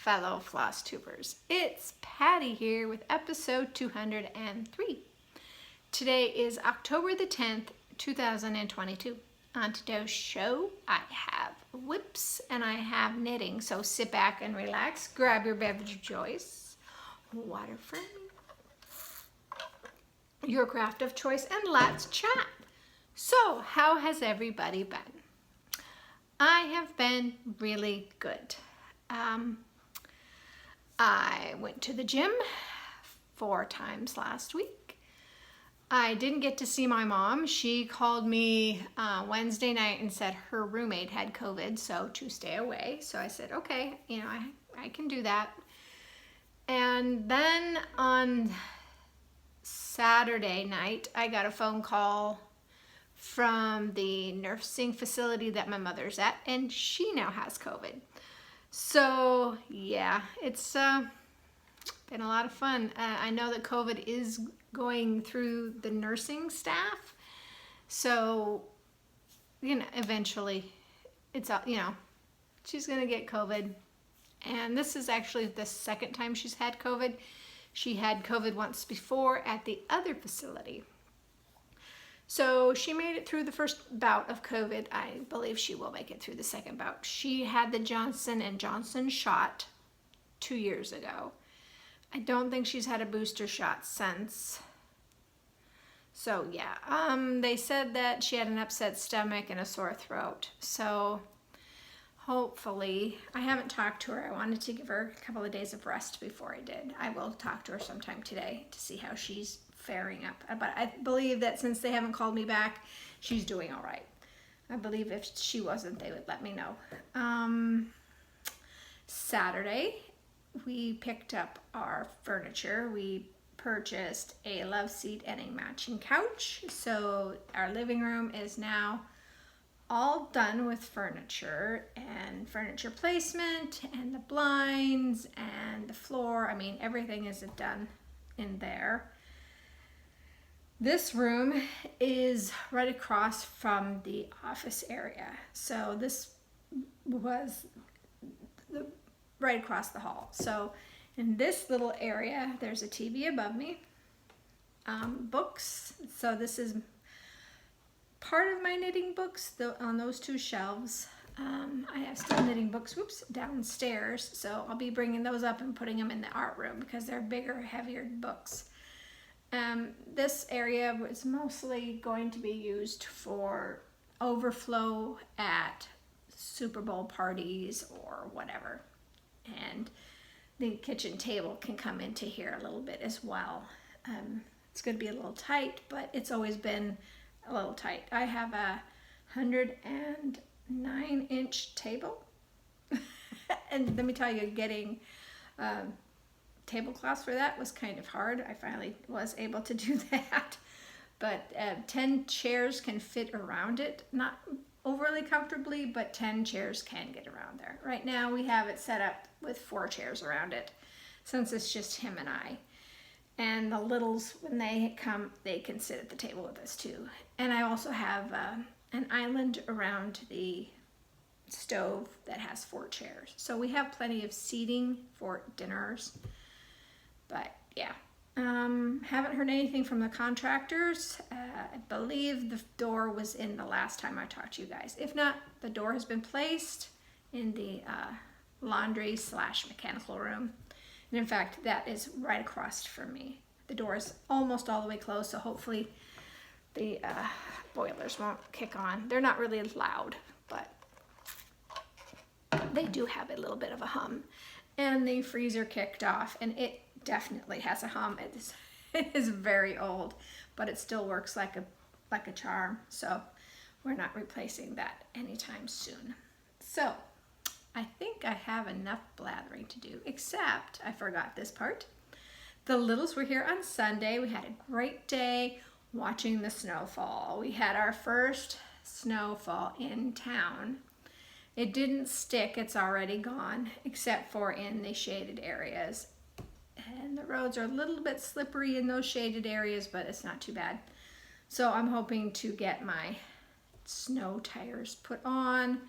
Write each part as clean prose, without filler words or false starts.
fellow Flosstubers. It's Patty here with episode 203. Today is October the 10th, 2022. On today's show, I have whips and I have knitting. So sit back and relax, grab your beverage of choice, water for me, your craft of choice, and let's chat. So, how has everybody been? I have been really good. I went to the gym 4 times last week. I didn't get to see my mom. She called me Wednesday night and said her roommate had COVID, so to stay away. So I said, okay, I can do that. And then on Saturday night, I got a phone call from the nursing facility that my mother's at, and she now has COVID. So yeah, it's been a lot of fun. I know that COVID is going through the nursing staff, so eventually it's she's gonna get COVID, and this is actually the second time she's had COVID. She had COVID once before at the other facility. So she made it through the first bout of COVID. I believe she will make it through the second bout. She had the Johnson & Johnson shot 2 years ago. I don't think she's had a booster shot since. So yeah, they said that she had an upset stomach and a sore throat. So hopefully, I haven't talked to her. I wanted to give her a couple of days of rest before I did. I will talk to her sometime today to see how she's faring up. But I believe that since they haven't called me back, she's doing all right. I believe if she wasn't, they would let me know. Saturday, we picked up our furniture. We purchased a love seat and a matching couch. So our living room is now all done with furniture and furniture placement and the blinds and the floor. I mean, everything is done in there. This room is right across from the office area. So this was right across the hall. So in this little area, there's a TV above me, books. So this is part of my knitting books on those 2 shelves. I have still knitting books, downstairs. So I'll be bringing those up and putting them in the art room because they're bigger, heavier books. This area was mostly going to be used for overflow at Super Bowl parties or whatever. And the kitchen table can come into here a little bit as well. It's going to be a little tight, but it's always been a little tight. I have a 109-inch table. And let me tell you, getting tablecloths for that was kind of hard. I finally was able to do that. But 10 chairs can fit around it. Not overly comfortably, but 10 chairs can get around there. Right now we have it set up with 4 chairs around it, since it's just him and I. And the littles, when they come, they can sit at the table with us too. And I also have an island around the stove that has 4 chairs. So we have plenty of seating for dinners. But yeah, haven't heard anything from the contractors. I believe the door was in the last time I talked to you guys. If not, the door has been placed in the laundry/mechanical room. And in fact, that is right across from me. The door is almost all the way closed, so hopefully the boilers won't kick on. They're not really loud, but they do have a little bit of a hum. And the freezer kicked off, and it definitely has a hum. It is very old, but it still works like a charm. So we're not replacing that anytime soon. So I think I have enough blathering to do, except I forgot this part. The littles were here on Sunday. We had a great day watching the snowfall. We had our first snowfall in town. It didn't stick, it's already gone, except for in the shaded areas. And the roads are a little bit slippery in those shaded areas, but it's not too bad. So I'm hoping to get my snow tires put on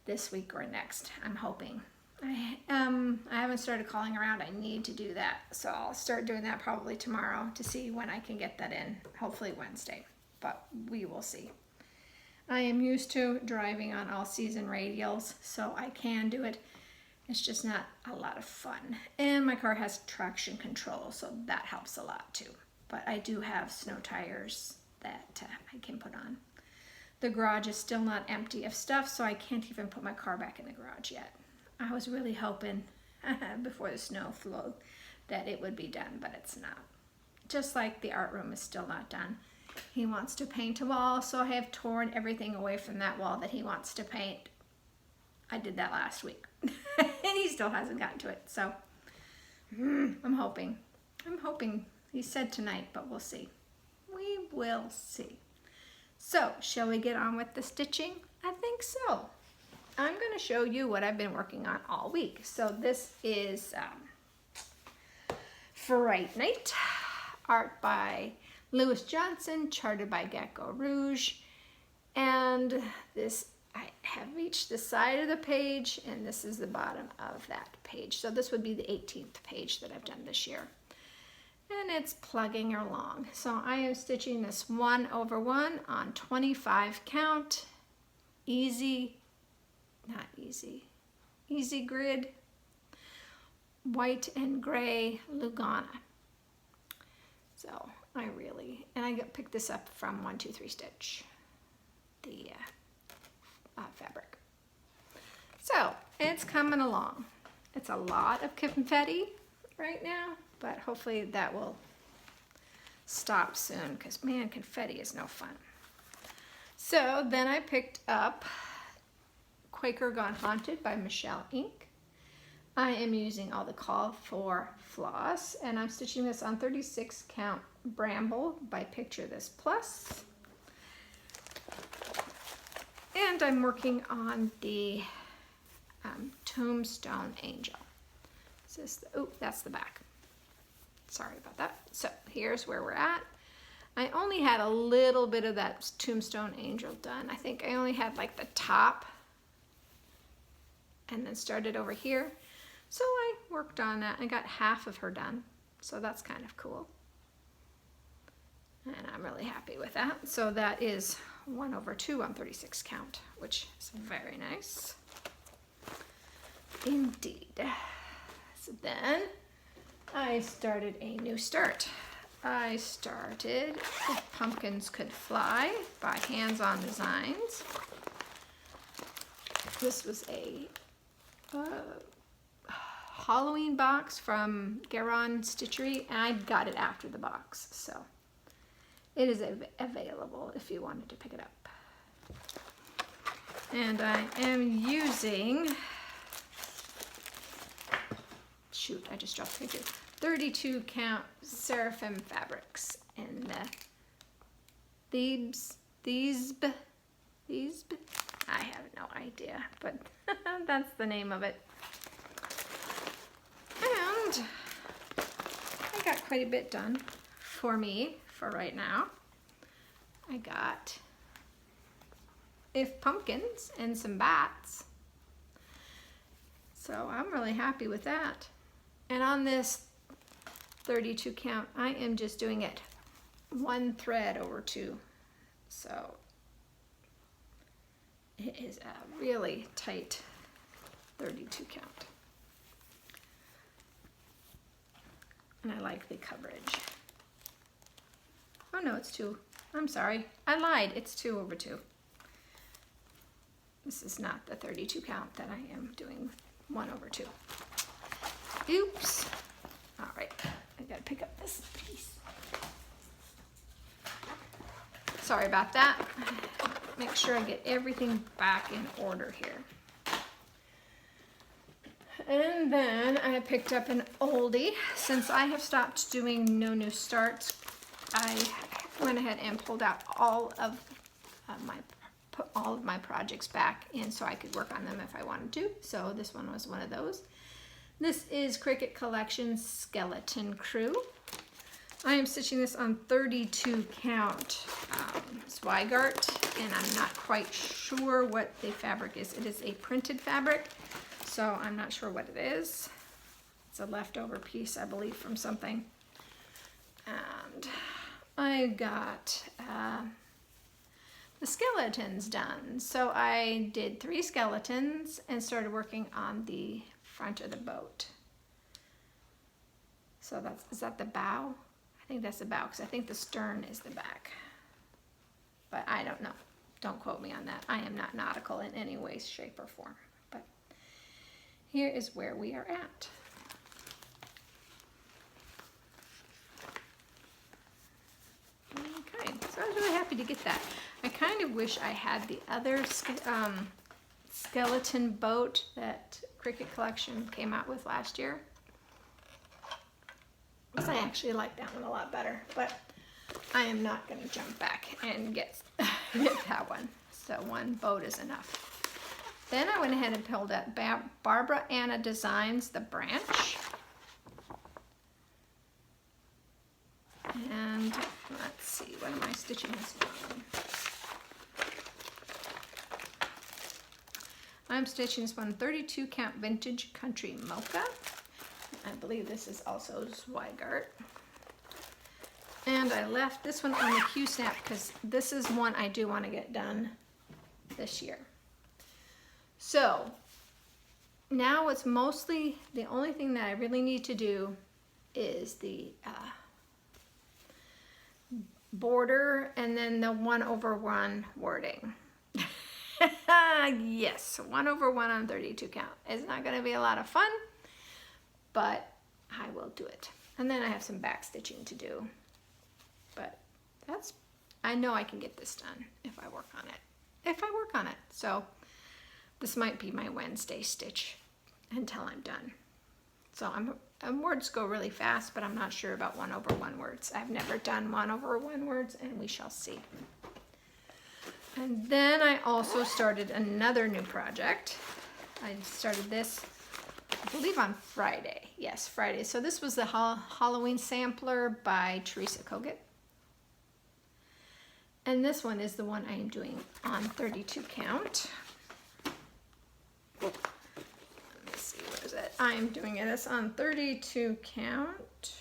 this week or next. I'm hoping. I haven't started calling around. I need to do that. So I'll start doing that probably tomorrow to see when I can get that in. Hopefully Wednesday, but we will see. I am used to driving on all season radials, so I can do it. It's just not a lot of fun. And my car has traction control, so that helps a lot too. But I do have snow tires that I can put on. The garage is still not empty of stuff, so I can't even put my car back in the garage yet. I was really hoping before the snow flowed that it would be done, but it's not. Just like the art room is still not done. He wants to paint a wall, so I have torn everything away from that wall that he wants to paint. I did that last week, and he still hasn't gotten to it, so I'm hoping. He said tonight, but we'll see. We will see. So, shall we get on with the stitching? I think so. I'm going to show you what I've been working on all week. So this is Fright Night, art by Lewis Johnson, charted by Gecko Rouge. And this, I have reached the side of the page, and this is the bottom of that page. So this would be the 18th page that I've done this year. And it's plugging along. So I am stitching this 1 over 1 on 25 count, easy grid, white and gray Lugana. So I picked this up from 1-2-3 Stitch, the fabric. So it's coming along. It's a lot of confetti right now, but hopefully that will stop soon, because man, confetti is no fun. So then I picked up Quaker Gone Haunted by Michelle Inc. I am using all the call for floss, and I'm stitching this on 36 count Bramble by Picture This Plus. And I'm working on the Tombstone Angel. Is this that's the back. Sorry about that. So here's where we're at. I only had a little bit of that Tombstone Angel done. I think I only had like the top and then started over here. So I worked on that. I got half of her done. So that's kind of cool. And I'm really happy with that. So that is 1 over 2 on 36 count, which is very nice. Indeed. So then I started a new start. I started If Pumpkins Could Fly by Hands On Designs. This was a Halloween box from Garon Stitchery, and I got it after the box, so it is available if you wanted to pick it up. And I am using, shoot, I just dropped the picture, 32 count Seraphim fabrics in Thebes, I have no idea, but that's the name of it. And I got quite a bit done for me for right now. I got If Pumpkins and some bats. So I'm really happy with that. And on this 32 count, I am just doing it 1 thread over 2. So it is a really tight 32 count. And I like the coverage. Oh no, it's 2. I'm sorry, I lied. It's 2 over 2. This is not the 32 count that I am doing 1 over 2. Oops. All right, I gotta pick up this piece. Sorry about that. Make sure I get everything back in order here. And then I picked up an oldie. Since I have stopped doing no new starts, I went ahead and pulled out all of my projects back in so I could work on them if I wanted to. So this one was one of those. This is Cricut Collections Skeleton Crew. I am stitching this on 32 count Zweigart, and I'm not quite sure what the fabric is. It is a printed fabric, So I'm not sure what it is. It's a leftover piece, I believe, from something. And I got the skeletons done. So I did 3 skeletons and started working on the front of the boat. So is that the bow? I think that's the bow, because I think the stern is the back. But I don't know. Don't quote me on that. I am not nautical in any way, shape, or form. But here is where we are at. Okay, so I was really happy to get that. I kind of wish I had the other skeleton boat that Cricket Collection came out with last year. Because I actually like that one a lot better, but I am not going to jump back and get that one. So one boat is enough. Then I went ahead and pulled out Barbara Anna Designs, the branch. And let's see, what am I stitching this one? I'm stitching this one 32 count vintage country mocha. I believe this is also Zweigart. And I left this one on the Q-snap because this is one I do want to get done this year. So now it's mostly, the only thing that I really need to do is the border and then the 1/1 wording. Yes, 1/1 on 32 count. It's not going to be a lot of fun, but I will do it. And then I have some back stitching to do. But I know I can get this done if I work on it. So this might be my Wednesday stitch until I'm done. So words go really fast, but I'm not sure about 1/1 words. I've never done 1/1 words, and we shall see. And then I also started another new project. I started this, I believe, on Friday. Yes, Friday. So this was the Halloween sampler by Teresa Kogut. And this one is the one I am doing on 32 count. Let me see, where is it? I am doing this on 32 count.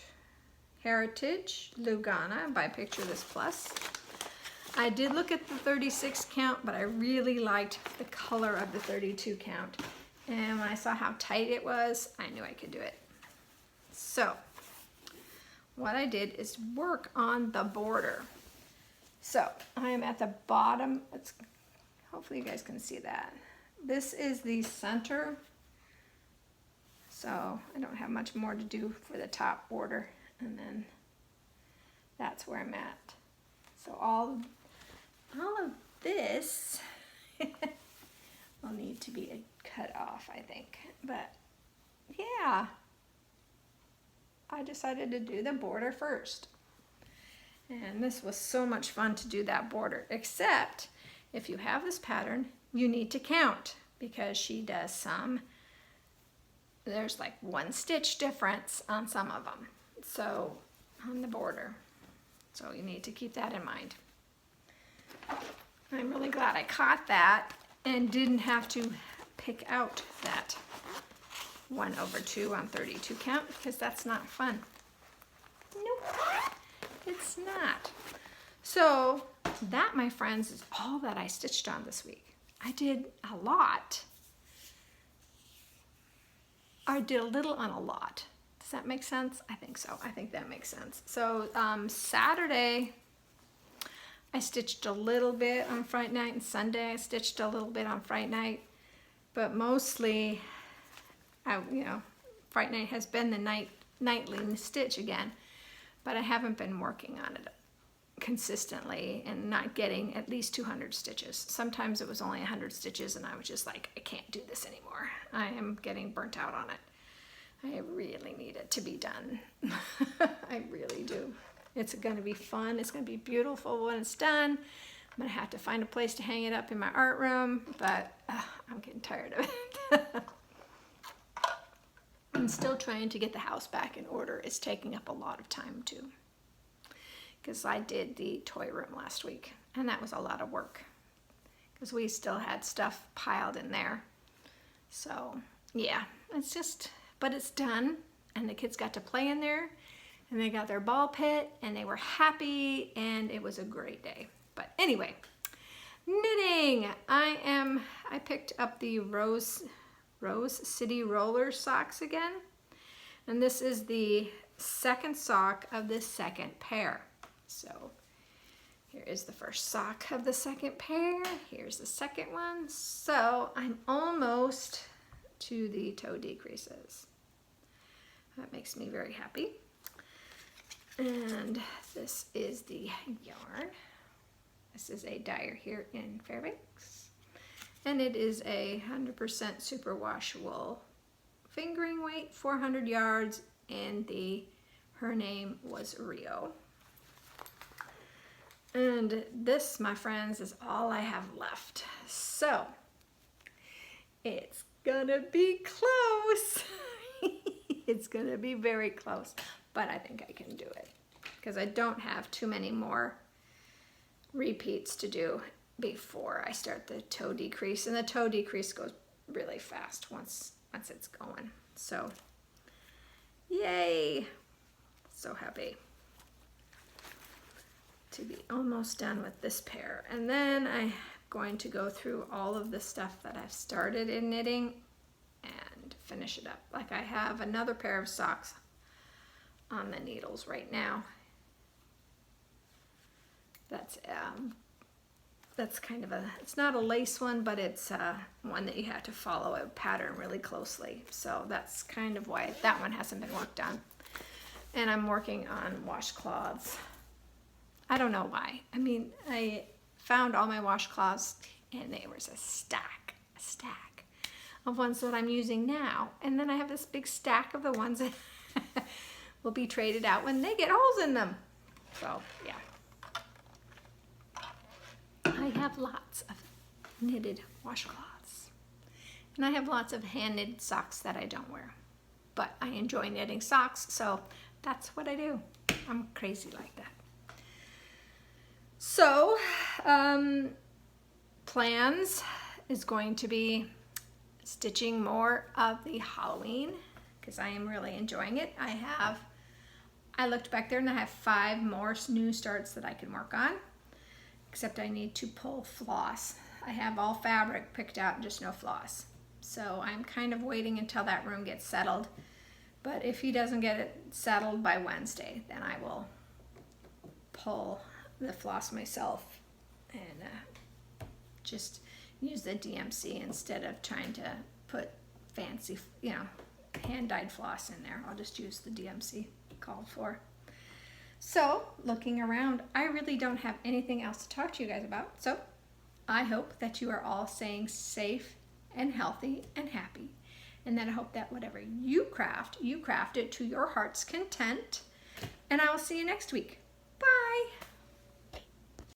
Heritage Lugana by Picture This Plus. I did look at the 36 count, but I really liked the color of the 32 count. And when I saw how tight it was, I knew I could do it. So what I did is work on the border. So I am at the bottom. Hopefully you guys can see that. This is the center. So I don't have much more to do for the top border. And then that's where I'm at. So all of this will need to be cut off, I think. But yeah, I decided to do the border first. And this was so much fun to do that border, except if you have this pattern, you need to count, because she does there's like 1 stitch difference on some of them. So on the border. So you need to keep that in mind. I'm really glad I caught that and didn't have to pick out that 1/2 on 32 count, because that's not fun. Nope, it's not. So that, my friends, is all that I stitched on this week. I did a lot. I did a little on a lot. Does that make sense? I think so. I think that makes sense. So Saturday, I stitched a little bit on Friday night, and Sunday I stitched a little bit on Friday night, but mostly, Friday night has been the nightly stitch again, but I haven't been working on it consistently and not getting at least 200 stitches. Sometimes it was only 100 stitches, and I was just like, I can't do this anymore. I am getting burnt out on it. I really need it to be done. I really do. It's going to be fun. It's going to be beautiful when it's done. I'm going to have to find a place to hang it up in my art room, but I'm getting tired of it. I'm still trying to get the house back in order. It's taking up a lot of time too, because I did the toy room last week, and that was a lot of work because we still had stuff piled in there. So yeah, it's just, but it's done, and the kids got to play in there, and they got their ball pit, and they were happy, and it was a great day. But anyway, knitting. I picked up the Rose City Roller socks again, and this is the second sock of the second pair. So here is the first sock of the second pair. Here's the second one. So I'm almost to the toe decreases. That makes me very happy. And this is the yarn. This is a dyer here in Fairbanks. And it is a 100% superwash wool fingering weight, 400 yards, and her name was Rio. And this, my friends, is all I have left. So it's gonna be close. It's gonna be very close, but I think I can do it because I don't have too many more repeats to do before I start the toe decrease, and the toe decrease goes really fast once it's going. So yay, so happy to be almost done with this pair. And then I'm going to go through all of the stuff that I've started in knitting and finish it up. Like I have another pair of socks on the needles right now. That's kind of it's not a lace one, but it's one that you have to follow a pattern really closely. So that's kind of why that one hasn't been worked on. And I'm working on washcloths. I don't know why. I mean, I found all my washcloths and there was a stack of ones that I'm using now. And then I have this big stack of the ones that will be traded out when they get holes in them. So, yeah. I have lots of knitted washcloths. And I have lots of hand knitted socks that I don't wear. But I enjoy knitting socks, so that's what I do. I'm crazy like that. So, plans is going to be stitching more of the Halloween because I am really enjoying it. I looked back there and I have 5 more new starts that I can work on, except I need to pull floss. I have all fabric picked out and just no floss. So I'm kind of waiting until that room gets settled. But if he doesn't get it settled by Wednesday, then I will pull the floss myself and just use the DMC instead of trying to put fancy, hand-dyed floss in there. I'll just use the DMC called for. So, looking around, I really don't have anything else to talk to you guys about. So, I hope that you are all staying safe and healthy and happy. And then I hope that whatever you craft it to your heart's content. And I will see you next week.